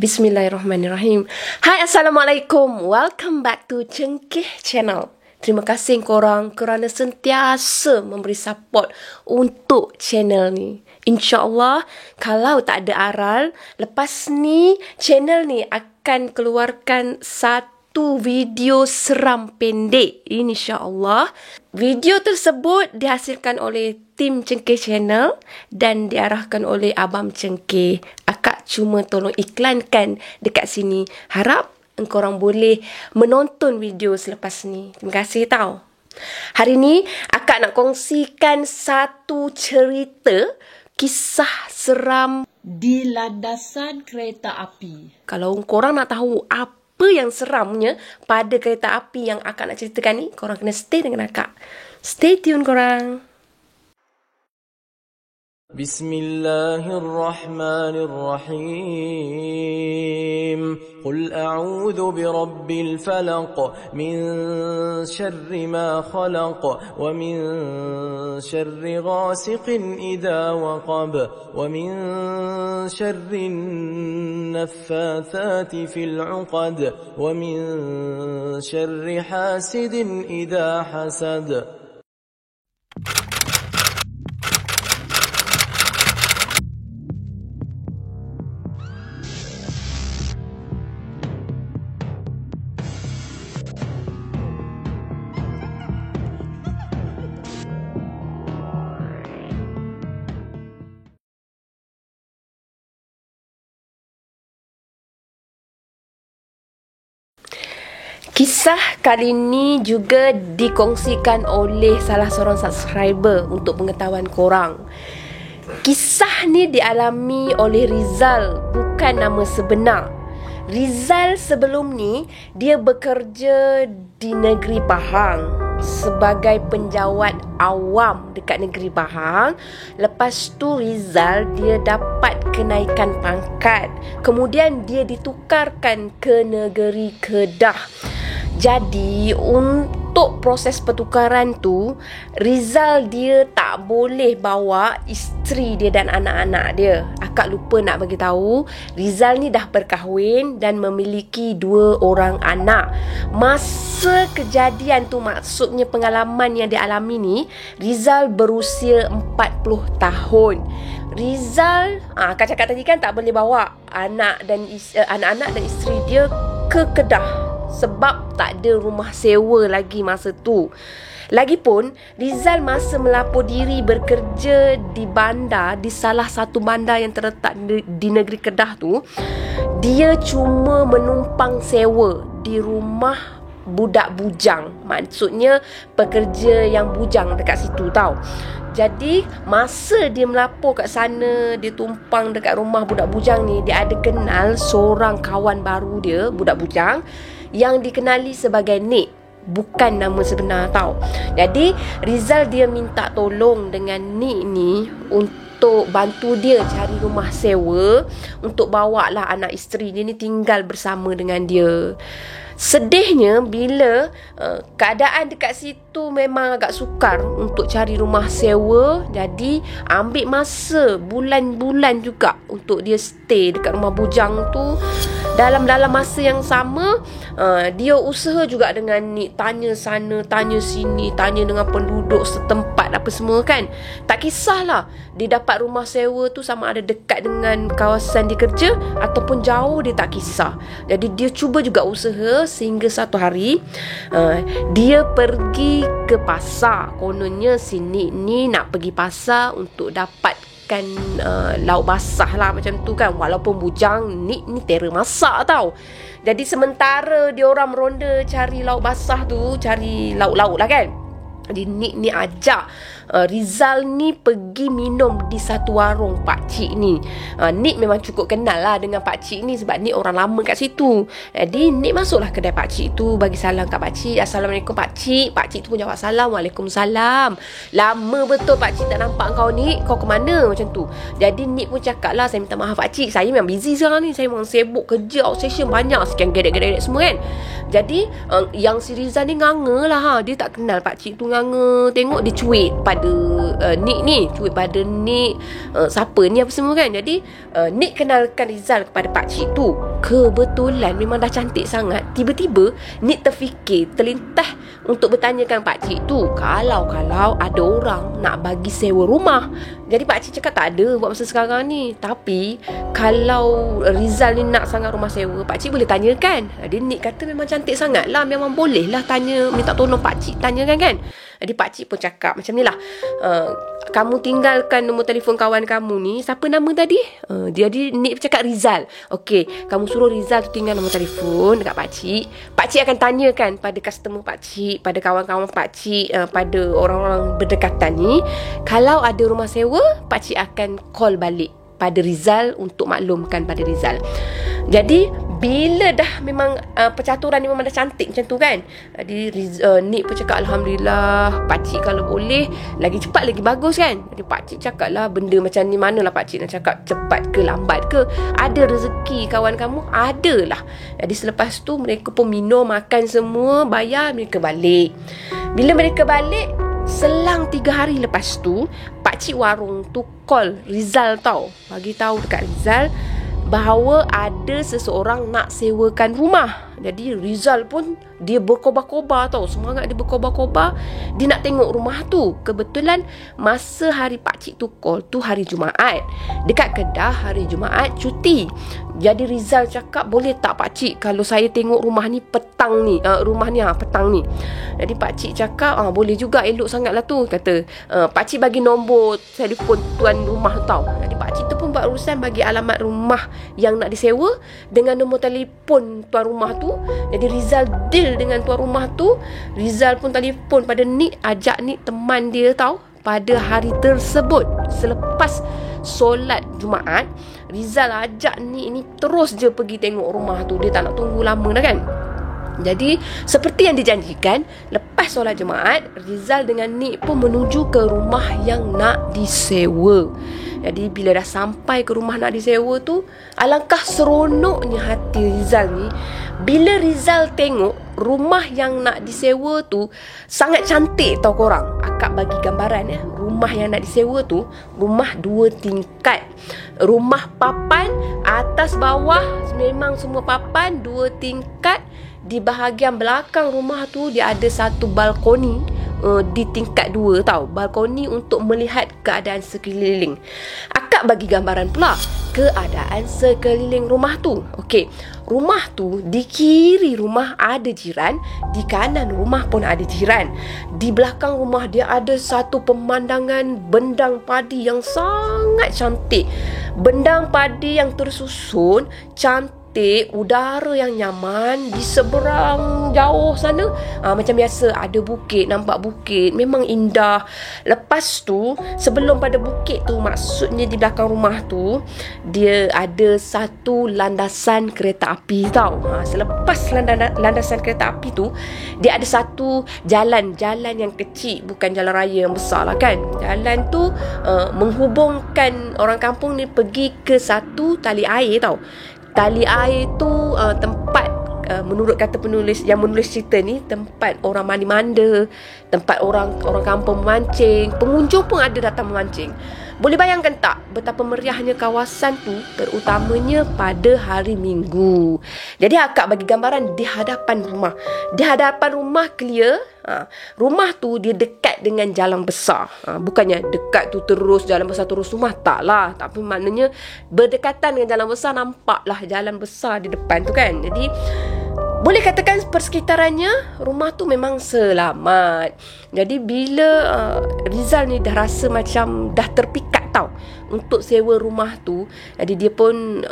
Bismillahirrahmanirrahim. Hai, Assalamualaikum. Welcome back to Cengkeh Channel. Terima kasih korang kerana sentiasa memberi support untuk channel ni. InsyaAllah, kalau tak ada aral, lepas ni channel ni akan keluarkan satu video seram pendek, insyaAllah. Video tersebut dihasilkan oleh tim Cengkeh Channel dan diarahkan oleh Abang Cengkeh. Akak cuma tolong iklankan dekat sini. Harap korang boleh menonton video selepas ni. Terima kasih tau. Hari ni akak nak kongsikan satu cerita kisah seram di landasan kereta api. Kalau korang nak tahu apa yang seramnya pada kereta api yang akak nak ceritakan ni, korang kena stay dengan akak. Stay tune korang. Bismillahirrahmanirrahim. Qul a'udhu birabbil falaq min syarri ma khalaq wa min syarri ghasiqin idha waqab wa min syarri naffathati fil 'uqad wa min syarri hasidin idha hasad. Kisah kali ini juga dikongsikan oleh salah seorang subscriber untuk pengetahuan korang. Kisah ni dialami oleh Rizal, bukan nama sebenar. Rizal sebelum ni dia bekerja di negeri Pahang sebagai penjawat awam dekat negeri Pahang. Lepas tu Rizal dia dapat kenaikan pangkat. Kemudian dia ditukarkan ke negeri Kedah. Jadi untuk proses pertukaran tu, Rizal dia tak boleh bawa isteri dia dan anak-anak dia. Akak lupa nak bagi tahu, Rizal ni dah berkahwin dan memiliki 2 orang anak. Masa kejadian tu, maksudnya pengalaman yang dialami ni, Rizal berusia 40 tahun. Rizal, akak cakap tadi kan tak boleh bawa anak-anak dan isteri dia ke Kedah sebab tak ada rumah sewa lagi masa tu. Lagipun Rizal masa melapor diri bekerja di bandar, di salah satu bandar yang terletak di negeri Kedah tu, dia cuma menumpang sewa di rumah budak bujang. Maksudnya pekerja yang bujang dekat situ tau. Jadi masa dia melapor kat sana, dia tumpang dekat rumah budak bujang ni, dia ada kenal seorang kawan baru dia, budak bujang, yang dikenali sebagai Nik. Bukan nama sebenar tau. Jadi Rizal dia minta tolong dengan Nik ni untuk bantu dia cari rumah sewa, untuk bawa lah anak isteri dia ni tinggal bersama dengan dia. Sedihnya bila keadaan dekat situ memang agak sukar untuk cari rumah sewa. Jadi ambil masa bulan-bulan juga untuk dia stay dekat rumah bujang tu. Dalam masa yang sama, dia usaha juga dengan ni, tanya sana, tanya sini, tanya dengan penduduk setempat apa semua kan. Tak kisahlah dia dapat rumah sewa tu sama ada dekat dengan kawasan dia kerja ataupun jauh, dia tak kisah. Jadi dia cuba juga usaha sehingga satu hari dia pergi ke pasar. Kononnya sini ni nak pergi pasar untuk dapatkan lauk basah lah macam tu kan. Walaupun bujang ni terror masak tau. Jadi sementara dia orang meronda cari lauk basah tu, cari lauk-lauk lah kan, jadi Nik ni ajak Rizal ni pergi minum di satu warung pakcik ni. Nik memang cukup kenal lah dengan pakcik ni sebab Nik orang lama kat situ. Jadi Nik masuklah kedai pakcik tu, bagi salam kat pakcik. Assalamualaikum pakcik. Pakcik tu pun jawab salam. Waalaikumsalam. Lama betul pakcik tak nampak kau Nik. Kau ke mana? Macam tu. Jadi Nik pun cakap lah, saya minta maaf pakcik, saya memang busy sekarang ni, saya memang sibuk kerja, outstation banyak, sekian gedek-gedek semua kan. Jadi yang si Rizal ni nganga lah Dia tak kenal pakcik tu nganga. Tengok dia cuit pada pada Nick ni, cuit pada Nick, siapa ni apa semua kan. Jadi Nick kenalkan Rizal kepada pakcik tu. Kebetulan memang dah cantik sangat. Tiba-tiba Nick terfikir, terlintas untuk bertanyakan pakcik tu kalau ada orang nak bagi sewa rumah. Jadi pakcik cakap tak ada buat masa sekarang ni. Tapi kalau Rizal ni nak sangat rumah sewa, pakcik boleh tanyakan. Jadi Nick kata memang cantik sangat lah, memang boleh lah tanya, minta tolong pakcik tanyakan kan. Jadi pakcik pun cakap macam ni lah, kamu tinggalkan nombor telefon kawan kamu ni, siapa nama tadi? Jadi Nick cakap Rizal. Okey, kamu suruh Rizal tu tinggal nombor telefon dekat pakcik. Pakcik akan tanyakan pada customer pakcik, pada kawan-kawan pakcik, pada orang-orang berdekatan ni, kalau ada rumah sewa, pakcik akan call balik pada Rizal untuk maklumkan pada Rizal. Jadi bila dah memang percaturan ni memang dah cantik macam tu kan. Jadi Nick pun cakap Alhamdulillah, pakcik kalau boleh lagi cepat lagi bagus kan. Jadi pakcik cakap lah, benda macam ni manalah pakcik nak cakap cepat ke lambat ke. Ada rezeki kawan kamu, ada lah. Jadi selepas tu mereka pun minum, makan semua, bayar, mereka balik. Bila mereka balik, selang 3 hari lepas tu, pakcik warung tu call Rizal tau, bagi tahu dekat Rizal bahawa ada seseorang nak sewakan rumah. Jadi Rizal pun dia berkobar-kobar tau, semangat dia berkobar-kobar, dia nak tengok rumah tu. Kebetulan masa hari pakcik tu call tu hari Jumaat. Dekat Kedah hari Jumaat cuti. Jadi Rizal cakap, boleh tak pakcik kalau saya tengok rumah ni petang ni, petang ni. Jadi pakcik cakap, boleh juga, elok sangat lah tu. Kata, pakcik bagi nombor telefon tuan rumah tau. Jadi pakcik tu pun buat urusan bagi alamat rumah yang nak disewa dengan nombor telefon tuan rumah tu. Jadi Rizal deal dengan tuan rumah tu. Rizal pun telefon pada Nick, ajak Nick teman dia tau pada hari tersebut. Selepas solat Jumaat, Rizal ajak Nick ni terus je pergi tengok rumah tu. Dia tak nak tunggu lama dah kan. Jadi seperti yang dijanjikan, lepas solat Jumaat, Rizal dengan Nick pun menuju ke rumah yang nak disewa. Jadi bila dah sampai ke rumah nak disewa tu, alangkah seronoknya hati Rizal ni bila Rizal tengok rumah yang nak disewa tu sangat cantik tau korang. Akak bagi gambaran ya. Rumah yang nak disewa tu rumah 2 tingkat. Rumah papan, atas bawah memang semua papan, 2 tingkat. Di bahagian belakang rumah tu dia ada satu balkoni di tingkat 2 tau. Balkoni untuk melihat keadaan sekeliling. Akak bagi gambaran pula keadaan sekeliling rumah tu. Okey, rumah tu di kiri rumah ada jiran, di kanan rumah pun ada jiran. Di belakang rumah dia ada satu pemandangan bendang padi yang sangat cantik. Bendang padi yang tersusun cantik, udara yang nyaman. Di seberang jauh sana macam biasa ada bukit, nampak bukit, memang indah. Lepas tu sebelum pada bukit tu, maksudnya di belakang rumah tu, dia ada satu landasan kereta api tau. Selepas landasan kereta api tu, dia ada satu jalan yang kecil, bukan jalan raya yang besar lah kan. Jalan tu menghubungkan orang kampung ni pergi ke satu tali air tau. Tali air tu tempat, menurut kata penulis yang menulis cerita ni, tempat orang mandi-manda, tempat orang kampung memancing. Pengunjung pun ada datang memancing. Boleh bayangkan tak betapa meriahnya kawasan tu, terutamanya pada hari Minggu. Jadi akak bagi gambaran di hadapan rumah. Di hadapan rumah clear. Rumah tu dia dekat dengan jalan besar. Bukannya dekat tu terus jalan besar terus rumah, tak lah. Tapi maknanya berdekatan dengan jalan besar, nampaklah jalan besar di depan tu kan. Jadi boleh katakan persekitarannya rumah tu memang selamat. Jadi bila Rizal ni dah rasa macam dah terpikat tau untuk sewa rumah tu, jadi dia pun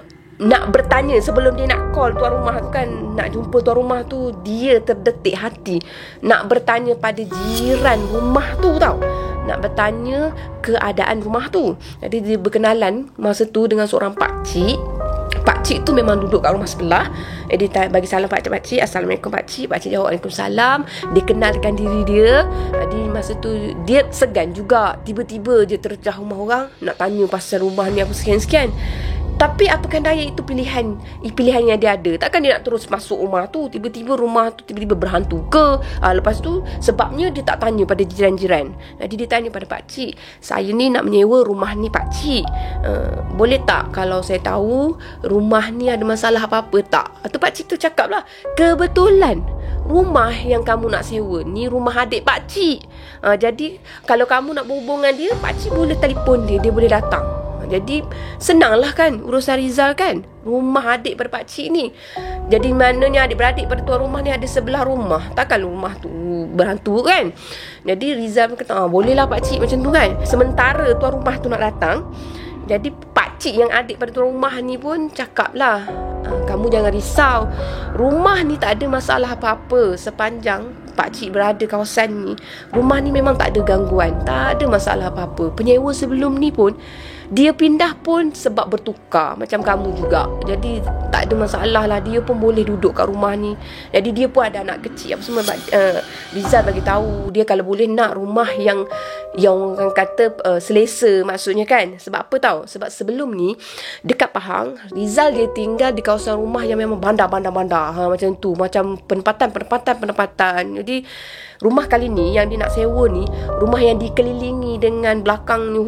nak bertanya sebelum dia nak call tuan rumah tu kan, nak jumpa tuan rumah tu, dia terdetik hati nak bertanya pada jiran rumah tu tau, nak bertanya keadaan rumah tu. Jadi dia berkenalan masa tu dengan seorang pakcik. Pakcik tu memang duduk kat rumah sebelah. Dia bagi salam pakcik, Assalamualaikum pakcik. Pakcik jawab Waalaikumsalam. Dia kenalkan diri dia. Jadi masa tu dia segan juga. Tiba-tiba je tercah rumah orang, nak tanya pasal rumah ni apa sekian-sekian. Tapi apakan daya, itu pilihan yang dia ada. Takkan dia nak terus masuk rumah tu, tiba-tiba rumah tu tiba-tiba berhantu ke? Lepas tu sebabnya dia tak tanya pada jiran-jiran. Jadi dia tanya pada pakcik, saya ni nak menyewa rumah ni pakcik, boleh tak kalau saya tahu rumah ni ada masalah apa-apa tak? Atau pakcik tu cakap lah, kebetulan rumah yang kamu nak sewa ni rumah adik pakcik. Jadi kalau kamu nak berhubung dengan dia, pakcik boleh telefon dia boleh datang. Jadi senanglah kan urusan Rizal kan. Rumah adik pada pakcik ni. Jadi maknanya adik-beradik pada tuan rumah ni ada sebelah rumah. Takkan rumah tu berhantu kan. Jadi Rizal kata, bolehlah pakcik macam tu kan. Sementara tuan rumah tu nak datang, jadi pakcik yang adik pada tuan rumah ni pun cakap lah, kamu jangan risau, rumah ni tak ada masalah apa-apa. Sepanjang pakcik berada kawasan ni, rumah ni memang tak ada gangguan, tak ada masalah apa-apa. Penyewa sebelum ni pun dia pindah pun sebab bertukar macam kamu juga. Jadi tak ada masalah lah, dia pun boleh duduk kat rumah ni. Jadi dia pun ada anak kecil apa semua. Rizal bagi tahu dia kalau boleh nak rumah yang orang kata selesa, maksudnya kan. Sebab apa tahu? Sebab sebelum ni dekat Pahang, Rizal dia tinggal di kawasan rumah yang memang bandar-bandar macam tu, macam penempatan. Jadi rumah kali ni yang dia nak sewa ni, rumah yang dikelilingi dengan belakang ni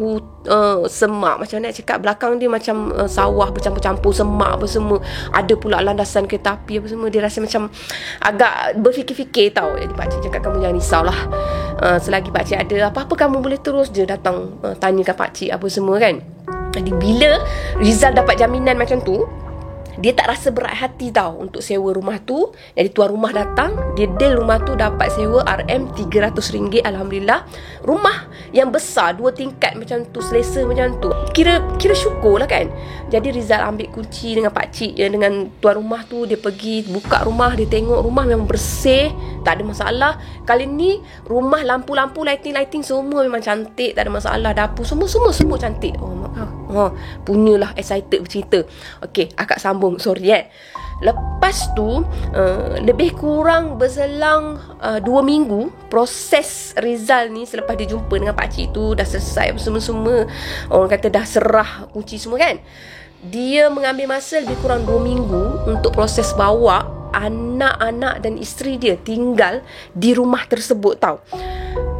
semak. Macam mana nak cakap, belakang dia macam sawah bercampur-campur semak apa semua. Ada pula landasan kereta api apa semua. Dia rasa macam agak berfikir-fikir tau. Jadi pakcik cakap, kamu jangan risaulah, selagi pakcik ada apa-apa kamu boleh terus je datang tanyakan pakcik apa semua kan. Jadi bila Rizal dapat jaminan macam tu, dia tak rasa berat hati tau untuk sewa rumah tu. Jadi tuan rumah datang, dia deal rumah tu dapat sewa RM300. Alhamdulillah. Rumah yang besar 2 tingkat macam tu, selesa macam tu. Kira syukur lah kan. Jadi Rizal ambil kunci dengan pakcik, dengan tuan rumah tu. Dia pergi buka rumah, dia tengok rumah memang bersih, tak ada masalah. Kali ni rumah lampu-lampu, lighting semua memang cantik, tak ada masalah. Dapur semua cantik. Punyalah excited bercerita. Okey, akak sambung. Sorry Lepas tu lebih kurang berselang 2 minggu, proses Rizal ni selepas dia jumpa dengan pakcik tu dah selesai semua. Orang kata dah serah kunci semua kan. Dia mengambil masa lebih kurang 2 minggu untuk proses bawa anak-anak dan isteri dia tinggal di rumah tersebut tau.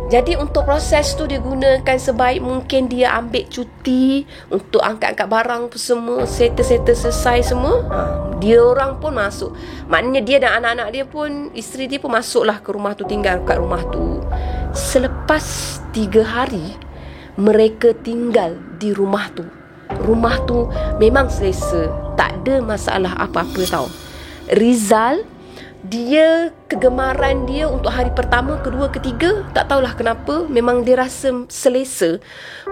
Jadi untuk proses tu dia gunakan sebaik mungkin. Dia ambil cuti untuk angkat-angkat barang semua, settle selesai semua. Dia orang pun masuk. Maknanya dia dan anak-anak dia pun, isteri dia pun masuklah ke rumah tu, tinggal kat rumah tu. Selepas 3 hari mereka tinggal di rumah tu. Rumah tu memang selesa, tak ada masalah apa-apa tau. Rizal, dia kegemaran dia untuk hari pertama, kedua, ketiga, tak tahulah kenapa, memang dia rasa selesa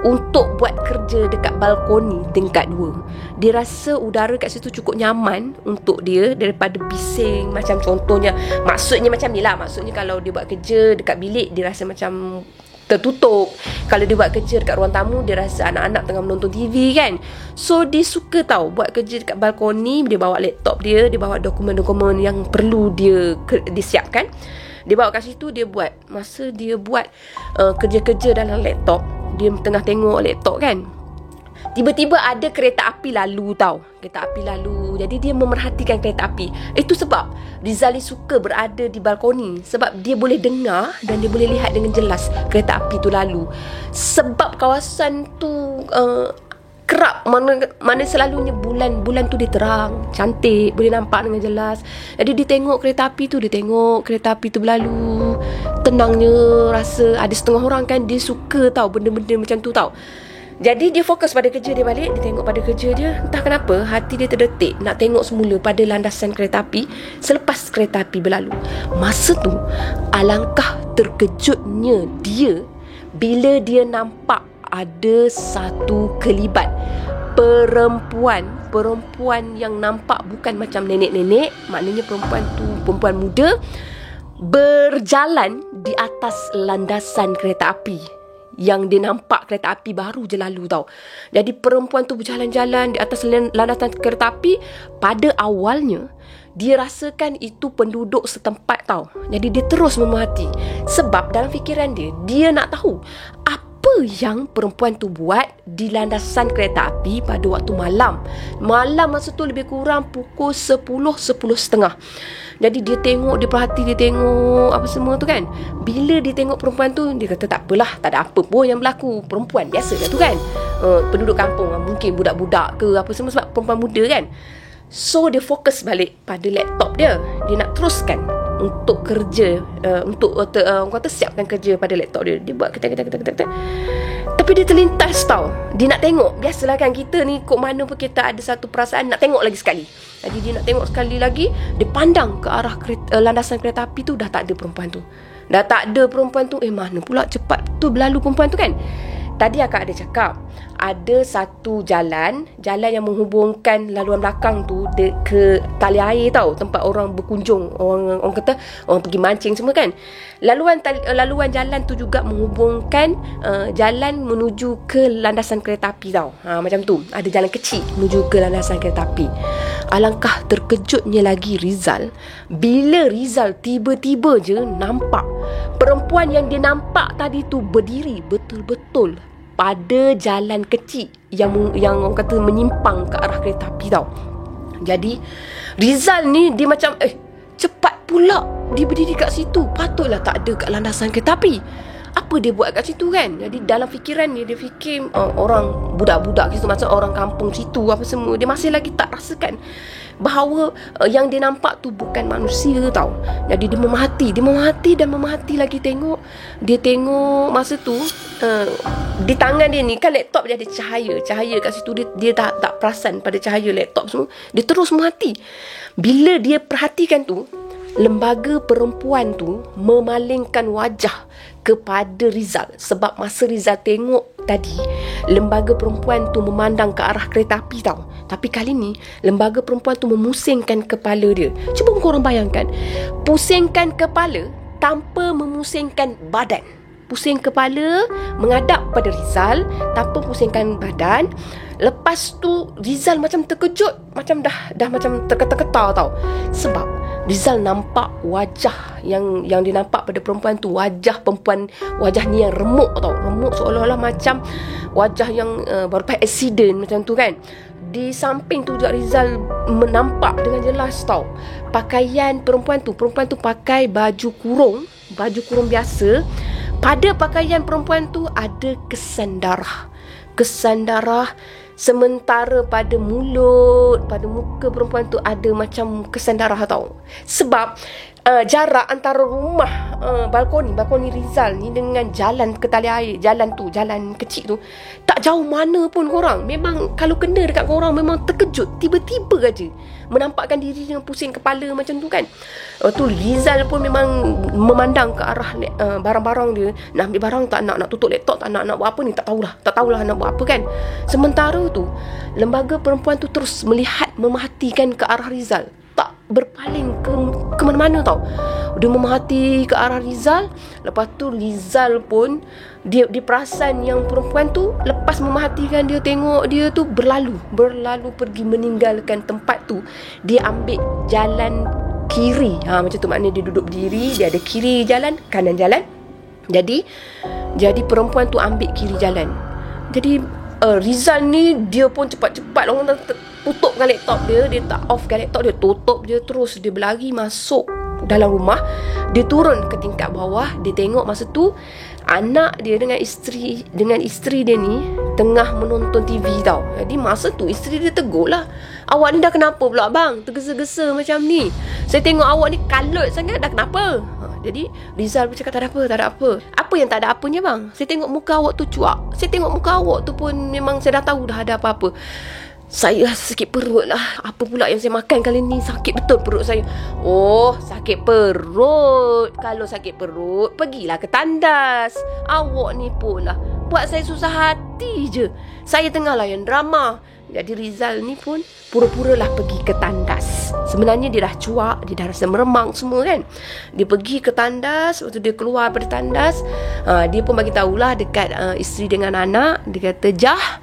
untuk buat kerja dekat balkoni tingkat 2. Dia rasa udara kat situ cukup nyaman untuk dia daripada bising macam contohnya. Maksudnya macam ni lah, maksudnya kalau dia buat kerja dekat bilik, dia rasa macam tertutup. Kalau dia buat kerja dekat ruang tamu, dia rasa anak-anak tengah menonton TV kan. So dia suka tahu buat kerja dekat balkoni. Dia bawa laptop dia bawa dokumen-dokumen yang perlu dia siapkan. Dia bawa kat situ, dia buat. Masa dia buat kerja-kerja dalam laptop, dia tengah tengok laptop kan, tiba-tiba ada kereta api lalu tau. Kereta api lalu. Jadi dia memerhatikan kereta api. Itu sebab Rizal ni suka berada di balkoni, sebab dia boleh dengar dan dia boleh lihat dengan jelas kereta api tu lalu. Sebab kawasan tu kerap, mana selalunya bulan tu dia terang, cantik, boleh nampak dengan jelas. Jadi dia tengok kereta api tu, berlalu. Tenangnya, rasa ada setengah orang kan, dia suka tau benda-benda macam tu tau. Jadi dia fokus pada kerja dia balik. Dia tengok pada kerja dia. Entah kenapa hati dia terdetik nak tengok semula pada landasan kereta api selepas kereta api berlalu. Masa tu alangkah terkejutnya dia bila dia nampak ada satu kelibat perempuan yang nampak bukan macam nenek-nenek. Maknanya perempuan tu perempuan muda berjalan di atas landasan kereta api. Yang dia nampak kereta api baru je lalu tau. Jadi perempuan tu berjalan-jalan di atas landasan kereta api. Pada awalnya dia rasakan itu penduduk setempat tau. Jadi dia terus memerhati. Sebab dalam fikiran dia nak tahu apa Apa yang perempuan tu buat di landasan kereta api pada waktu malam? Malam masa tu lebih kurang pukul 10:30. Jadi dia tengok, dia perhati, dia tengok apa semua tu kan. Bila dia tengok perempuan tu, dia kata tak apalah, tak ada apa pun yang berlaku. Perempuan biasa lah tu kan. Penduduk kampung, mungkin budak-budak ke apa semua, sebab perempuan muda kan. So dia fokus balik pada laptop dia. Dia nak teruskan untuk kerja, untuk orang kata siapkan kerja pada laptop dia. Dia buat kata. Tapi dia terlintas tau. Dia nak tengok. Biasalah kan kita ni kok mana pun kita ada satu perasaan nak tengok lagi sekali. Jadi dia nak tengok sekali lagi. Dia pandang ke arah landasan kereta api tu. Dah tak ada perempuan tu. Mana pula cepat tu berlalu perempuan tu kan. Tadi akak ada cakap ada satu jalan yang menghubungkan laluan belakang tu ke tali air tau, tempat orang berkunjung, orang kata orang pergi mancing semua kan. Laluan jalan tu juga menghubungkan jalan menuju ke landasan kereta api tau. Macam tu, ada jalan kecil menuju ke landasan kereta api. Alangkah terkejutnya lagi Rizal bila Rizal tiba-tiba je nampak perempuan yang dia nampak tadi tu berdiri betul-betul pada jalan kecil yang orang kata menyimpang ke arah kereta api tau. Jadi Rizal ni dia macam cepat pula dia berdiri kat situ. Patutlah tak ada kat landasan kereta api. Apa dia buat kat situ kan? Jadi dalam fikiran dia fikir orang budak-budak situ, macam orang kampung situ apa semua. Dia masih lagi tak rasakan bahawa yang dia nampak tu bukan manusia tau. Jadi dia memahati lagi tengok. Dia tengok masa tu di tangan dia ni kan laptop dia ada cahaya kat situ. Dia tak perasan pada cahaya laptop semua. Dia terus merhati. Bila dia perhatikan tu, lembaga perempuan tu memalingkan wajah kepada Rizal. Sebab masa Rizal tengok tadi, lembaga perempuan tu memandang ke arah kereta api tau. Tapi kali ni lembaga perempuan tu memusingkan kepala dia. Cuba korang bayangkan, pusingkan kepala tanpa memusingkan badan. Pusing kepala menghadap pada Rizal tanpa pusingkan badan. Lepas tu Rizal macam terkejut, macam dah macam terketar-ketar tau. Sebab Rizal nampak wajah yang dia nampak pada perempuan tu, wajah ni yang remuk tau. Remuk seolah-olah macam wajah yang baru lepas accident macam tu kan. Di samping tu juga Rizal menampak dengan jelas tau pakaian perempuan tu pakai baju kurung biasa. Pada pakaian perempuan tu ada kesan darah. Sementara pada muka perempuan tu ada macam kesan darah tau. Sebab jarak antara rumah balkoni Rizal ni dengan jalan ke tali air, jalan kecil tu tak jauh mana pun korang. Memang kalau kena dekat korang memang terkejut. Tiba-tiba aja menampakkan diri dengan pusing kepala macam tu kan. Tu Rizal pun memang memandang ke arah barang-barang dia. Nak ambil barang tak nak tutup laptop tak nak buat apa ni, tak tahulah nak buat apa kan. Sementara tu lembaga perempuan tu terus memerhatikan ke arah Rizal. Tak berpaling ke mana-mana tau. Dia memerhati ke arah Rizal. Lepas tu Rizal pun dia perasan yang perempuan tu lepas memerhatikan dia, tengok dia tu berlalu pergi meninggalkan tempat tu. Dia ambil jalan kiri. Macam tu maknanya dia duduk berdiri, dia ada kiri jalan, kanan jalan. Jadi perempuan tu ambil kiri jalan. Jadi Rizal ni dia pun cepat-cepat orang tutupkan laptop dia tak offkan laptop dia, tutup je terus. Dia berlari masuk dalam rumah. Dia turun ke tingkat bawah. Dia tengok masa tu anak dia dengan isteri dia ni tengah menonton TV tau. Jadi masa tu isteri dia tegur lah, "Awak ni dah kenapa pula bang? Tergesa-gesa macam ni. Saya tengok awak ni kalut sangat, dah kenapa?" Jadi Rizal bercakap, tak ada apa. Apa yang tak ada apanya bang? Saya tengok muka awak tu cuak. Saya tengok muka awak tu pun memang saya dah tahu dah ada apa-apa. Saya sakit perut lah. Apa pula yang saya makan kali ni? Sakit betul perut saya. Oh, sakit perut. Kalau sakit perut, pergilah ke tandas. Awak ni pula buat saya susah hati je. Saya tengah layan drama. Jadi Rizal ni pun pura-pura lah pergi ke tandas. Sebenarnya dia dah cuak, dia dah rasa meremang semua kan. Dia pergi ke tandas. Waktu dia keluar dari tandas, dia pun bagi tahulah dekat isteri dengan anak. Dia kata, "Jah,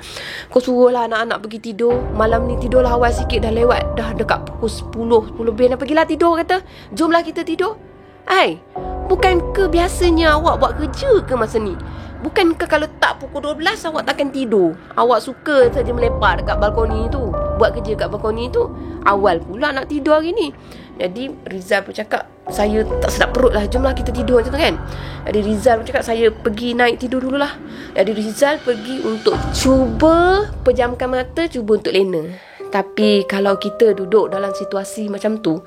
kau suruhlah anak-anak pergi tidur. Malam ni tidurlah awal sikit, dah lewat. Dah dekat pukul 10 lebih. Dah pergilah tidur," kata. "Jomlah kita tidur." Bukankah biasanya awak buat kerja ke masa ni? Bukankah kalau tak pukul 12 awak takkan tidur? Awak suka saja melepak dekat balkoni tu, buat kerja kat balkoni tu. Awal pula nak tidur hari ni. Jadi Rizal pun cakap, saya tak sedap perut lah, jomlah kita tidur macam tu kan. Jadi Rizal pun cakap, saya pergi naik tidur dululah. Jadi Rizal pergi untuk cuba pejamkan mata, cuba untuk lena. Tapi kalau kita duduk dalam situasi macam tu,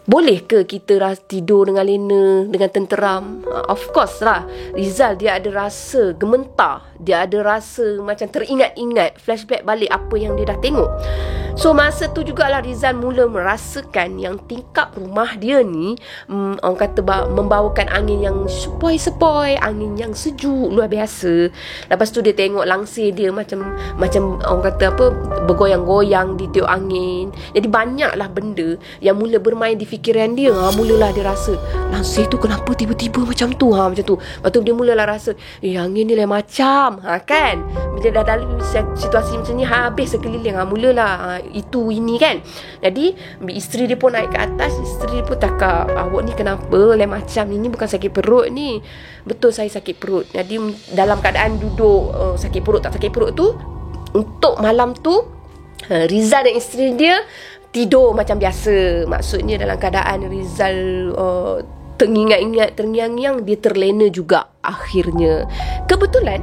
boleh ke kita tidur dengan lena, dengan tenteram? Of course lah. Rizal dia ada rasa gementar, dia ada rasa macam teringat-ingat, flashback balik apa yang dia dah tengok. So masa tu jugalah Rizal mula merasakan yang tingkap rumah dia ni orang kata membawakan angin yang sepoi-sepoi, angin yang sejuk luar biasa. Lepas tu dia tengok langsir dia macam orang kata apa, bergoyang-goyang di tiup angin. Jadi banyaklah benda yang mula bermain di fikiran dia. Mulalah dia rasa, langsir tu kenapa tiba-tiba macam tu, macam tu. Lepas tu dia mulalah rasa, angin ni lain macam, kan. Bila dah dalam situasi macam ni, habis sekeliling, mulalah itu ini kan. Jadi isteri dia pun naik ke atas. Isteri dia pun cakap, awak ni kenapa lain macam ni bukan sakit perut ni. Betul saya sakit perut. Jadi dalam keadaan duduk sakit perut tak sakit perut tu, untuk malam tu Rizal dan isteri dia tidur macam biasa. Maksudnya dalam keadaan Rizal teringat-ingat, terngiang-ngiang, dia terlena juga akhirnya. Kebetulan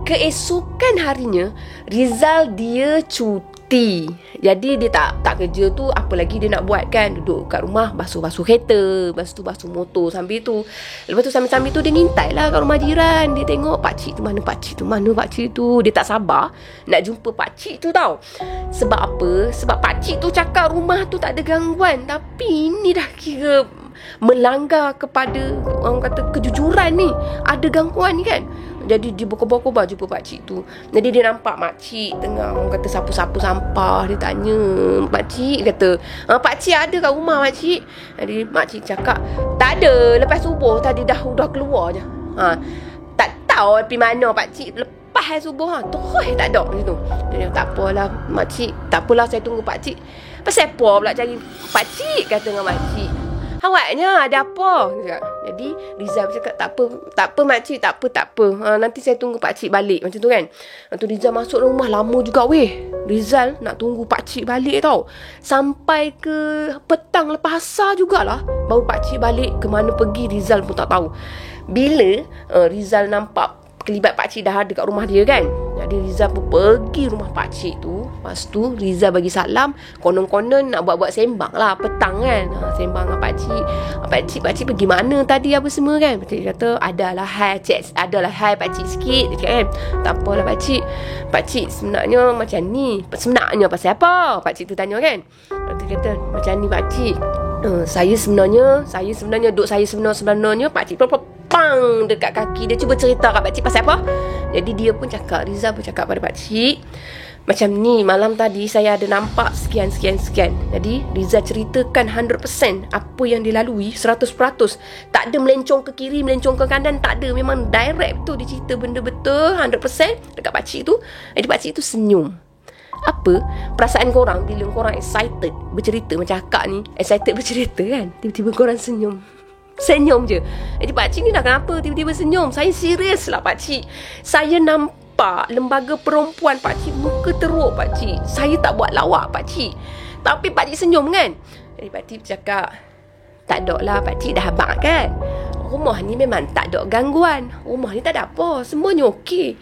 keesokan harinya Rizal dia cuti. Jadi dia tak kerja tu, apa lagi dia nak buat kan. Duduk kat rumah basuh-basuh kereta, lepas tu basuh motor sambil tu. Lepas tu sambil-sambil tu dia ngintai lah kat rumah jiran. Dia tengok pakcik tu mana, pakcik tu mana, pakcik tu. Dia tak sabar nak jumpa pakcik tu tau. Sebab apa? Sebab pakcik tu cakap rumah tu tak ada gangguan. Tapi ini dah kira melanggar kepada orang kata kejujuran ni. Ada gangguan ni kan. Jadi dia berkobar-kobar jumpa pakcik tu. Jadi dia nampak makcik tengah orang kata sapu-sapu sampah. Dia tanya, pakcik kata, pakcik ada kat rumah makcik? Jadi makcik cakap, tak ada, lepas subuh tadi dah keluar je. Tak tahu pergi mana pakcik, lepas subuh terus tak ada macam tu. Dia tak apalah makcik, tak apalah saya tunggu pakcik. Pasal apa pula cari pakcik, kata dengan makcik. Awaknya ada apa? Jadi Rizal cakap, tak apa makcik, tak apa. Nanti saya tunggu pakcik balik, macam tu kan. Lepas tu Rizal masuk rumah, lama juga weh. Rizal nak tunggu pakcik balik tau. Sampai ke petang lepas asar jugalah baru pakcik balik. Ke mana pergi Rizal pun tak tahu. Bila Rizal nampak kelibat pakcik dah ada kat rumah dia kan. Jadi Rizal pun pergi rumah pakcik tu. Lepas tu Rizal bagi salam. Konon-konon nak buat-buat sembang lah petang kan. Sembang dengan pakcik. Pakcik pergi mana tadi apa semua kan. Pakcik kata adalah hai pakcik sikit. Dia cakap kan, tak apalah pakcik. Pakcik sebenarnya macam ni. Sebenarnya pasal apa? Pakcik tu tanya kan. Dia kata macam ni pakcik. Saya sebenarnya duk saya sebenarnya pakcik pang dekat kaki dia, cuba cerita kat pakcik pasal apa. Jadi dia pun cakap, Rizal pun cakap pada pakcik, macam ni malam tadi saya ada nampak sekian. Jadi Rizal ceritakan 100% apa yang dilalui, 100%. Tak ada melencong ke kiri, melencong ke kanan, tak ada. Memang direct betul dia cerita benda betul 100% dekat pakcik tu. Jadi pakcik tu senyum. Apa perasaan korang bila korang excited bercerita macam akak ni, excited bercerita kan, tiba-tiba korang senyum je. Jadi pakcik ni dah kenapa tiba-tiba senyum? Saya serius lah pakcik. Saya nampak lembaga perempuan pakcik, muka teruk pakcik. Saya tak buat lawak pakcik, tapi pakcik senyum kan. Jadi pakcik cakap, tak ada lah pakcik, dah abang kan. Rumah ni memang tak ada gangguan. Rumah ni tak ada apa, semuanya okey.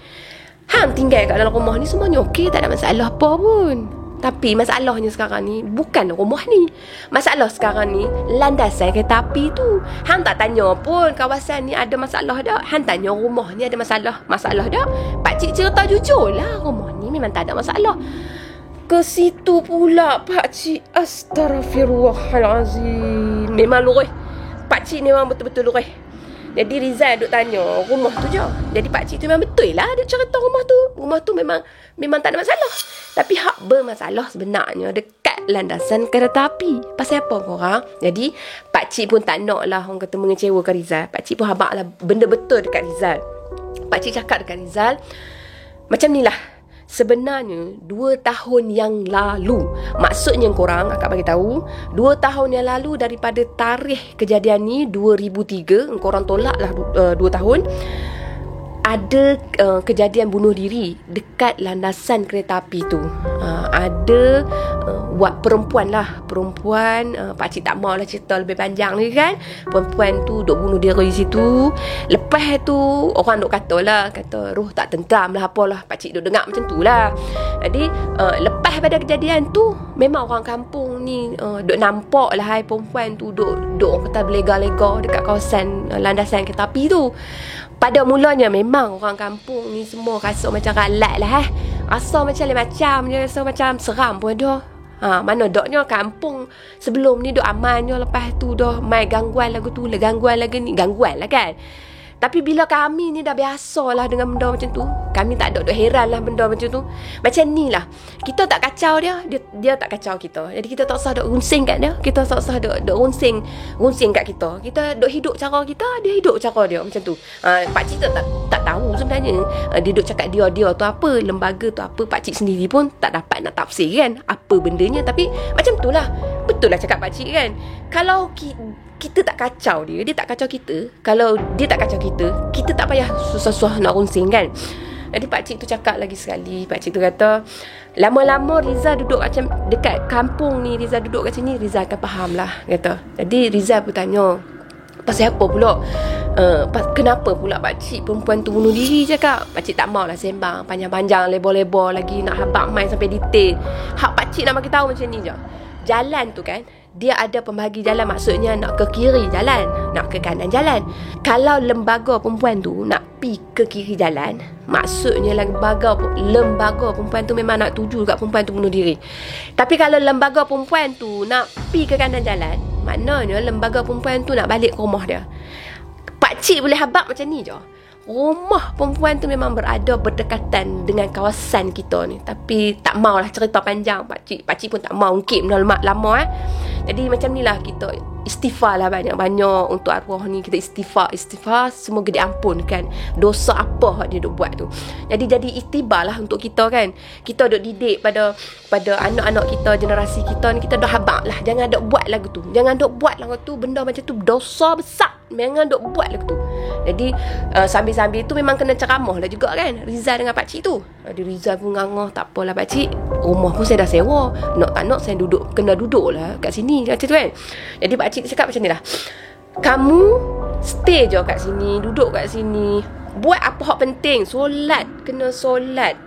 Hang tinggal kat dalam rumah ni semuanya okey, tak ada masalah apa pun. Tapi masalahnya sekarang ni bukan rumah ni. Masalah sekarang ni landasan kereta api tu. Hang tak tanya pun kawasan ni ada masalah tak. Hang tanya rumah ni ada masalah tak. Pakcik cerita jujur lah, rumah ni memang tak ada masalah. Ke situ pula pakcik, astaghfirullahalazim. Memang lurih. Pakcik ni memang betul-betul lurih. Jadi Rizal duk tanya rumah tu je. Jadi pakcik tu memang betul lah dia cerita rumah tu. Rumah tu memang tak ada masalah. Tapi hak bermasalah sebenarnya dekat landasan kereta api. Pasal apa korang? Jadi pakcik pun tak nak lah orang kata mengecewakan Rizal. Pakcik pun habaq lah benda betul dekat Rizal. Pakcik cakap dekat Rizal, macam ni lah. Sebenarnya 2 tahun yang lalu, maksudnya korang akak bagi tahu 2 tahun yang lalu daripada tarikh kejadian ni 2003, korang tolak lah 2 tahun. ada kejadian bunuh diri dekat landasan kereta api tu. Ada perempuan, pakcik tak mau lah cerita lebih panjang lagi kan. Perempuan tu duk bunuh diri situ. Lepas tu orang duk kata roh tak tenteram lah, apalah, pakcik duk dengar macam tu lah. Jadi lepas pada kejadian tu, memang orang kampung ni duk nampak lah perempuan tu duk orang kata berlega-lega dekat kawasan landasan kereta api tu. Pada mulanya memang orang kampung ni semua rasa macam ralat lah rasa macam macam je, rasa macam seram pun dah. Mana doknya kampung sebelum ni duk amannya, lepas tu dah mai gangguan lagu tu, gangguan lagi ni, gangguan lah kan. Tapi bila kami ni dah biasa lah dengan benda macam tu, kami tak duk heran lah benda macam tu. Macam ni lah, kita tak kacau dia tak kacau kita. Jadi kita tak usah duk runsing kat dia, kita tak usah duk runsing kat kita. Kita duk hidup cara kita, dia hidup cara dia macam tu. Pakcik tu tak tahu sebenarnya dia duk cakap dia tu apa, lembaga tu apa. Pakcik sendiri pun tak dapat nak tafsir kan apa bendanya. Tapi macam tu lah, betul lah cakap pakcik kan. Kalau kita tak kacau dia tak kacau kita. Kalau dia tak kacau kita tak payah susah-susah nak runsing kan. Jadi pakcik tu cakap lagi sekali. Pakcik tu kata, lama-lama Rizal duduk macam dekat kampung ni, Rizal duduk kat sini, Rizal akan faham lah, kata. Jadi Rizal pun tanya, pasal apa pula? Kenapa pula pakcik perempuan tu bunuh diri, cakap. Pakcik tak maulah sembang panjang-panjang, lebar-lebar lagi, nak habak main sampai detail. Hak pakcik nak bagi tahu macam ni je. Jalan tu kan, dia ada pembagi jalan, maksudnya nak ke kiri jalan, nak ke kanan jalan. Kalau lembaga perempuan tu nak pi ke kiri jalan, maksudnya lembaga perempuan tu memang nak tuju kat perempuan tu bunuh diri. Tapi kalau lembaga perempuan tu nak pi ke kanan jalan, maknanya lembaga perempuan tu nak balik ke rumah dia. Pakcik boleh habaq macam ni je. Rumah perempuan tu memang berada berdekatan dengan kawasan kita ni. Tapi tak maulah cerita panjang. Pakcik pun tak mau ungkit lama Jadi macam ni lah, kita istighfar lah banyak-banyak untuk arwah ni. Kita istighfar, semoga diampunkan dosa apa yang dia duk buat tu. Jadi iktibar lah untuk kita kan. Kita duk didik pada anak-anak kita, generasi kita ni, kita dah habaq lah, jangan duk buat lagu tu, benda macam tu dosa besar, jangan duk buat lagu tu. Jadi sambil-sambil tu memang kena ceramah lah juga kan Rizal dengan pakcik tu. Jadi Rizal pun ngangah, tak apalah pakcik, rumah pun saya dah sewa, nak tak nak saya kena duduk lah kat sini macam tu kan. Jadi pakcik cakap macam ni lah, kamu stay je kat sini, duduk kat sini, buat apa hak penting, solat kena solat,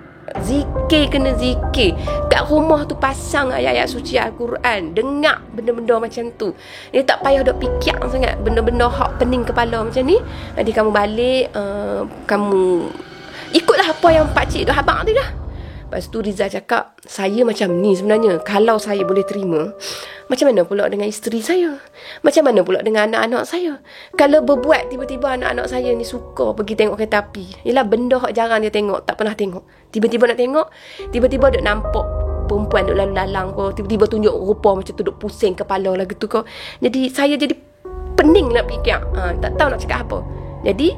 zikir kena zikir, kat rumah tu pasang ayat-ayat suci Al-Quran, dengar benda-benda macam tu. Dia tak payah duk fikir sangat benda-benda hak pening kepala macam ni. Nanti kamu balik, kamu ikutlah apa yang pakcik dah habaq tu dah. Lepas tu Rizal cakap, saya macam ni sebenarnya, kalau saya boleh terima, macam mana pula dengan isteri saya? Macam mana pula dengan anak-anak saya? Kalau berbuat tiba-tiba anak-anak saya ni suka pergi tengok kereta api, yelah benda hak jarang dia tengok, tak pernah tengok, tiba-tiba nak tengok, tiba-tiba duk nampak perempuan duk lalu-lalang ko, tiba-tiba tunjuk rupa macam tu, duk pusing kepala lah gitu ko. Jadi saya jadi pening nak fikir, tak tahu nak cakap apa. Jadi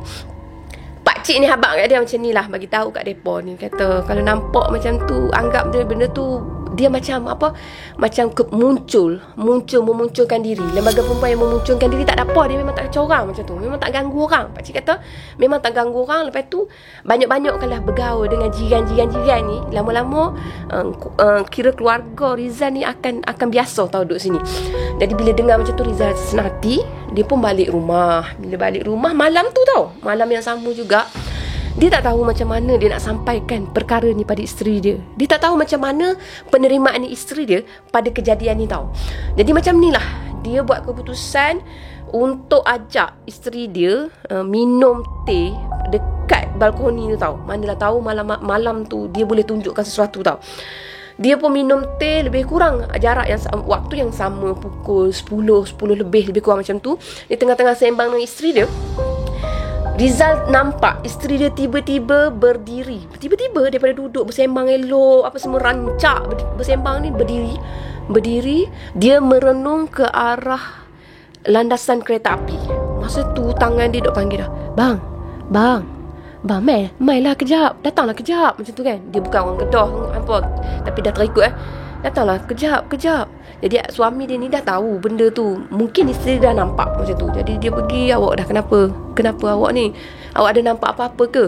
pakcik ni habaq kat dia macam ni lah, bagi tahu kat depa ni, kata kalau nampak macam tu, anggap dia benda tu dia macam apa, macam memunculkan diri. Lembaga perempuan yang memunculkan diri tak ada apa, dia memang tak kacau orang macam tu, memang tak ganggu orang. Pakcik kata memang tak ganggu orang. Lepas tu banyak-banyakkanlah bergaul dengan jiran-jiran ni, lama-lama kira keluarga Rizal ni akan biasa tahu duduk sini. Jadi bila dengar macam tu, Rizal senati, dia pun balik rumah. Bila balik rumah malam tu tau, malam yang sama juga, dia tak tahu macam mana dia nak sampaikan perkara ni pada isteri dia. Dia tak tahu macam mana penerimaan isteri dia pada kejadian ni tau. Jadi macam ni lah, dia buat keputusan untuk ajak isteri dia minum teh dekat balkoni tu tau. Manalah tahu malam tu dia boleh tunjukkan sesuatu tau. Dia pun minum teh lebih kurang jarak yang waktu yang sama, pukul 10 lebih kurang macam tu. Di tengah-tengah sembang dengan isteri dia, Rizal nampak isteri dia tiba-tiba berdiri. Tiba-tiba daripada duduk bersembang elok, apa semua rancak bersembang ni, berdiri, dia merenung ke arah landasan kereta api. Masa tu tangan dia duk panggil dah, Bang, mai lah kejap, datanglah kejap, macam tu kan. Dia bukan orang Kedah apa, tapi dah terikut Datanglah, kejap. Jadi suami dia ni dah tahu benda tu. Mungkin isteri dah nampak macam tu. Jadi dia pergi, awak dah kenapa awak ni? Awak ada nampak apa-apa ke?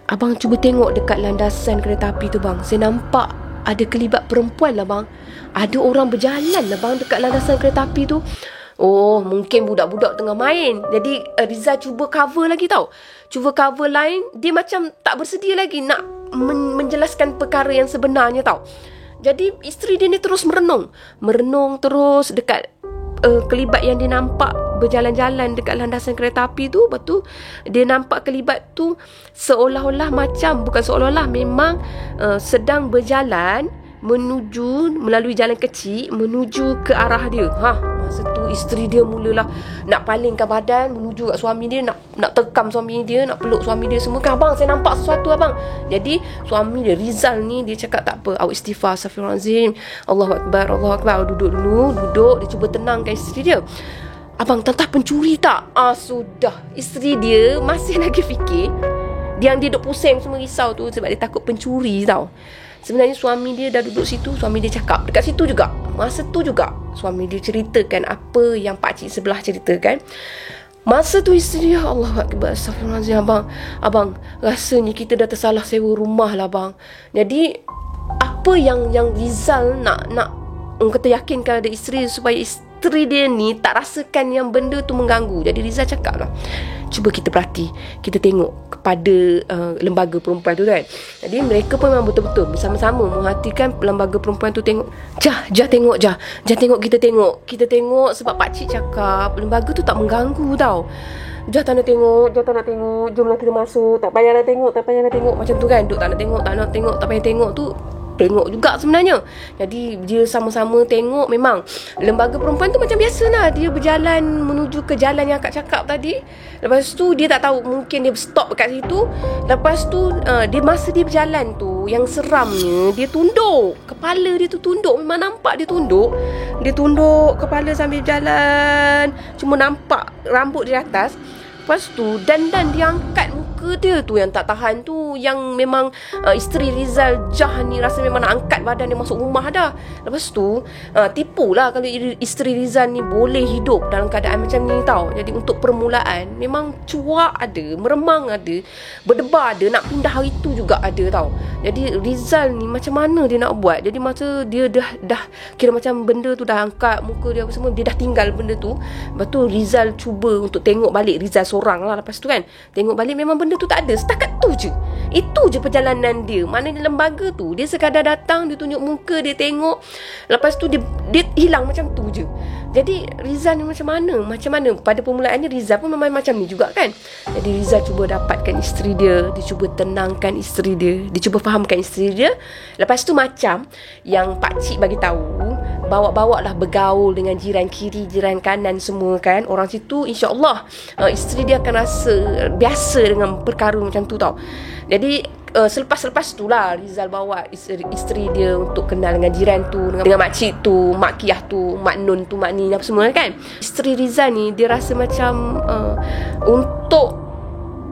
Abang cuba tengok dekat landasan kereta api tu bang. Saya nampak ada kelibat perempuan lah bang. Ada orang berjalan lah bang dekat landasan kereta api tu. Oh, mungkin budak-budak tengah main. Jadi Rizal cuba cover lagi tau. Cuba cover lain. Dia macam tak bersedia lagi nak menjelaskan perkara yang sebenarnya tau. Jadi isteri dia ni terus merenung terus dekat kelibat yang dia nampak berjalan-jalan dekat landasan kereta api tu. Lepas tu dia nampak kelibat tu seolah-olah macam, bukan seolah-olah, memang sedang berjalan melalui jalan kecil menuju ke arah dia. Masa tu isteri dia mulalah nak palingkan badan menuju kat suami dia, nak tekam suami dia, nak peluk suami dia semua. Abang, saya nampak sesuatu abang. Jadi suami dia Rizal ni dia cakap tak apa, awak istighfar, astaghfirullahalazim, Allahu akbar. Duduk, dia cuba tenangkan isteri dia. Abang, tentang pencuri tak? Sudah. Isteri dia masih lagi fikir. Yang dia duk pusing semua risau tu sebab dia takut pencuri tau. Sebenarnya suami dia dah duduk situ. Suami dia cakap dekat situ juga. Masa tu juga suami dia ceritakan apa yang pakcik sebelah ceritakan. Masa tu isteri dia, Allahu akbar, astaghfirullahalazim, abang, rasanya kita dah tersalah sewa rumah lah bang. Jadi apa yang Rizal nak orang kata yakinkan ada isteri supaya isteri dia ni tak rasakan yang benda tu mengganggu. Jadi Rizal cakap lah, cuba kita perhati, kita tengok kepada lembaga perempuan tu kan. Jadi mereka pun memang betul-betul bersama-sama merhatikan lembaga perempuan tu. Tengok, Jah tengok, kita tengok sebab pakcik cakap lembaga tu tak mengganggu tau. Jah tak nak tengok, jomlah kita masuk, tak payah nak tengok macam tu kan. Duk tak nak tengok, tak payah tengok tu. Tengok juga sebenarnya. Jadi dia sama-sama tengok. Memang lembaga perempuan tu macam biasa lah. Dia berjalan menuju ke jalan yang akak cakap tadi. Lepas tu dia tak tahu, mungkin dia stop kat situ. Lepas tu masa dia berjalan tu, yang seramnya dia tunduk. Kepala dia tu tunduk. Memang nampak dia tunduk. Dia tunduk kepala sambil jalan. Cuma nampak rambut di atas. Lepas tu dandan dia angkat muka dia tu yang tak tahan tu. Yang memang isteri Rizal Jah ni rasa memang nak angkat badan dia masuk rumah dah. Lepas tu tipulah kalau isteri Rizal ni boleh hidup dalam keadaan macam ni tau. Jadi untuk permulaan memang cuak ada, meremang ada, berdebar ada, nak pindah hari tu juga ada tau. Jadi Rizal ni macam mana dia nak buat. Jadi masa dia dah kira macam benda tu dah angkat muka dia apa semua, dia dah tinggal benda tu. Lepas tu Rizal cuba untuk tengok balik. Rizal seorang lah lepas tu kan. Tengok balik memang benda tu tak ada. Setakat tu je. Itu je perjalanan dia. Mana di lembaga tu dia sekadar datang, dia tunjuk muka, dia tengok. Lepas tu dia hilang macam tu je. Jadi Rizal ni macam mana? Pada permulaannya Rizal pun memang macam ni juga kan. Jadi Rizal cuba dapatkan isteri dia. Dia cuba tenangkan isteri dia. Dia cuba fahamkan isteri dia. Lepas tu macam yang pakcik bagi tahu, bawa lah bergaul dengan jiran kiri, jiran kanan semua kan. Orang situ insya-Allah isteri dia akan rasa biasa dengan perkara macam tu tau. Jadi selepas tu lah Rizal bawa isteri dia untuk kenal dengan jiran tu, dengan makcik tu, mak Kiyah tu, mak Nun tu, mak Ni apa semua kan. Isteri Rizal ni dia rasa macam untuk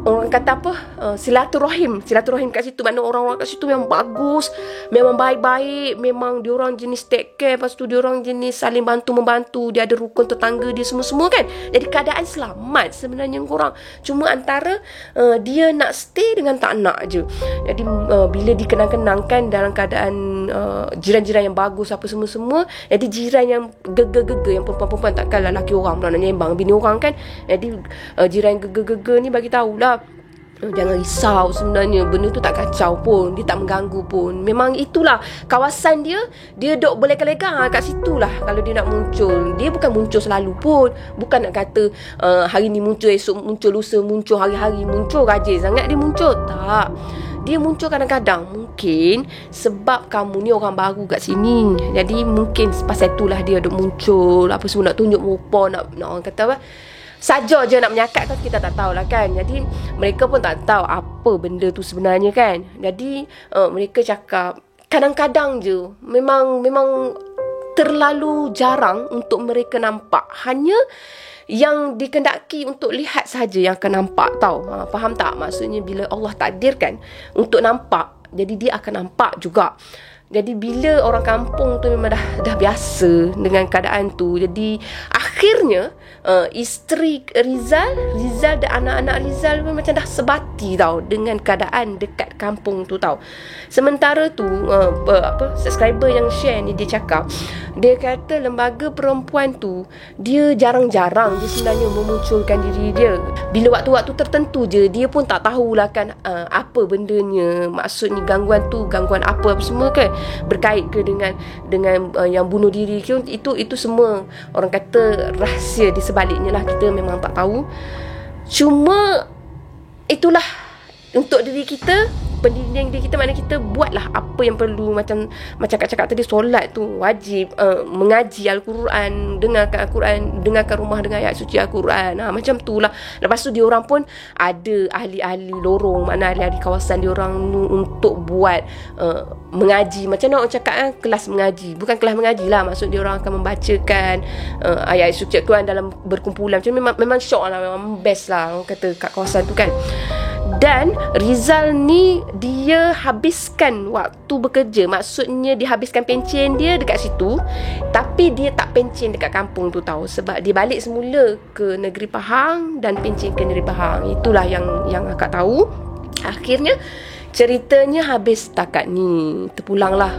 orang kata apa, silaturahim kat situ. Mana orang-orang kat situ memang bagus, memang baik-baik, memang diorang jenis take care. Lepas tu diorang jenis saling bantu-membantu. Dia ada rukun tetangga dia semua-semua kan. Jadi keadaan selamat sebenarnya korang. Cuma antara dia nak stay dengan tak nak je. Jadi bila dikenang-kenangkan dalam keadaan jiran-jiran yang bagus apa semua-semua, jadi jiran yang geger-geger, yang perempuan-perempuan takkanlah laki orang pula nak nyembang bini orang kan. Jadi jiran geger-geger ni bagi tahulah, jangan risau, sebenarnya benda tu tak kacau pun, dia tak mengganggu pun. Memang itulah kawasan dia duk berlega-lega kat situ lah. Kalau dia nak muncul, dia bukan muncul selalu pun. Bukan nak kata hari ni muncul, esok muncul, lusa muncul, hari-hari muncul, rajin sangat dia muncul. Tak, dia muncul kadang-kadang. Mungkin sebab kamu ni orang baru kat sini, jadi mungkin pasal itulah dia duk muncul apa semua, nak tunjuk rupa, nak orang kata apa, saja je nak menyakat kan, kita tak tahulah kan. Jadi mereka pun tak tahu apa benda tu sebenarnya kan. Jadi mereka cakap kadang-kadang je, memang terlalu jarang untuk mereka nampak. Hanya yang dikendaki untuk lihat saja yang akan nampak tau. Faham tak? Maksudnya bila Allah takdirkan untuk nampak, jadi dia akan nampak juga. Jadi bila orang kampung tu memang dah biasa dengan keadaan tu. Jadi akhirnya isteri Rizal dan anak-anak Rizal pun macam dah sebati tau dengan keadaan dekat kampung tu tau. Sementara tu subscriber yang share ni dia cakap, dia kata lembaga perempuan tu dia jarang-jarang dia sebenarnya memunculkan diri dia. Bila waktu-waktu tertentu je, dia pun tak tahulah kan apa bendanya. Maksudnya gangguan tu gangguan apa semua kan, berkait ke dengan yang bunuh diri ke, itu semua orang kata rahsia di sebaliknya lah, kita memang tak tahu. Cuma itulah untuk diri kita, pendidikan diri kita, maknanya kita buatlah apa yang perlu. Macam Kak cakap tadi, solat tu wajib, mengaji Al-Quran, dengarkan Al-Quran, dengarkan rumah dengan ayat suci Al-Quran, macam tu lah. Lepas tu diorang pun ada ahli-ahli lorong, mana ahli-ahli kawasan diorang untuk buat mengaji. Macam nak cakap kelas mengaji, bukan kelas mengaji lah, maksud diorang akan membacakan ayat suci Al-Quran dalam berkumpulan. Macam memang syok lah, memang best lah orang kata kat kawasan tu kan. Dan Rizal ni dia habiskan waktu bekerja, maksudnya dia habiskan pencen dia dekat situ, tapi dia tak pencen dekat kampung tu tahu, sebab dia balik semula ke negeri Pahang dan pencen ke negeri Pahang. Itulah yang akak tahu. Akhirnya ceritanya habis setakat ni. Terpulanglah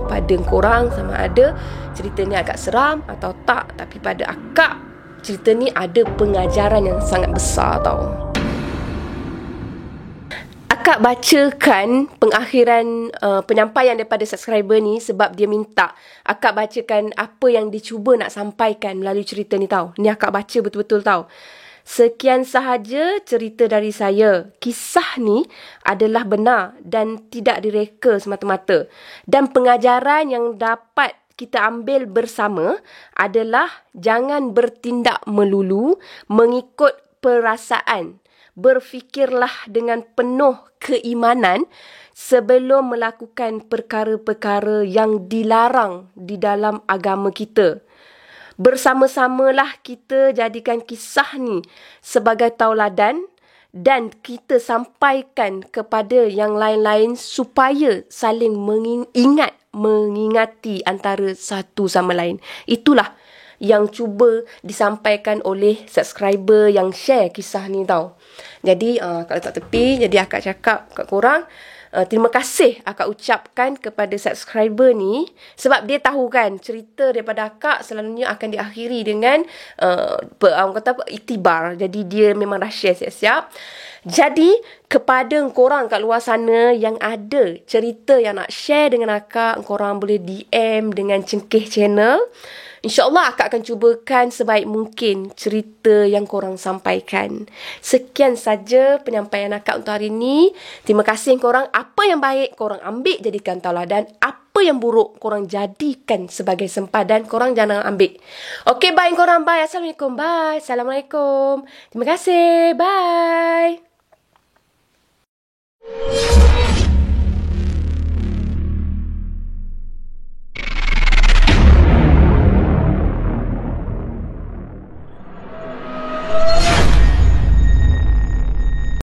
pada korang sama ada cerita ni agak seram atau tak, tapi pada akak cerita ni ada pengajaran yang sangat besar tau. Akak bacakan pengakhiran penyampaian daripada subscriber ni sebab dia minta akak bacakan apa yang dia cuba nak sampaikan melalui cerita ni tau. Ni akak baca betul-betul tau. Sekian sahaja cerita dari saya. Kisah ni adalah benar dan tidak direka semata-mata. Dan pengajaran yang dapat kita ambil bersama adalah jangan bertindak melulu mengikut perasaan. Berfikirlah dengan penuh keimanan sebelum melakukan perkara-perkara yang dilarang di dalam agama kita. Bersama-samalah kita jadikan kisah ni sebagai tauladan dan kita sampaikan kepada yang lain-lain supaya saling mengingati antara satu sama lain. Itulah yang cuba disampaikan oleh subscriber yang share kisah ni tau. Jadi akak letak tepi. Jadi akak cakap kat korang, terima kasih akak ucapkan kepada subscriber ni, sebab dia tahu kan cerita daripada akak selalunya akan diakhiri dengan orang kata apa, iktibar. Jadi dia memang dah share siap-siap. Jadi kepada korang kat luar sana yang ada cerita yang nak share dengan akak, korang boleh DM dengan Cengkeh Channel. InsyaAllah akak akan cubakan sebaik mungkin cerita yang korang sampaikan. Sekian saja penyampaian akak untuk hari ini. Terima kasih korang. Apa yang baik korang ambil jadikan tauladan. Apa yang buruk korang jadikan sebagai sempadan. Korang jangan ambil. Okey, bye korang. Bye. Assalamualaikum. Bye. Assalamualaikum. Terima kasih. Bye.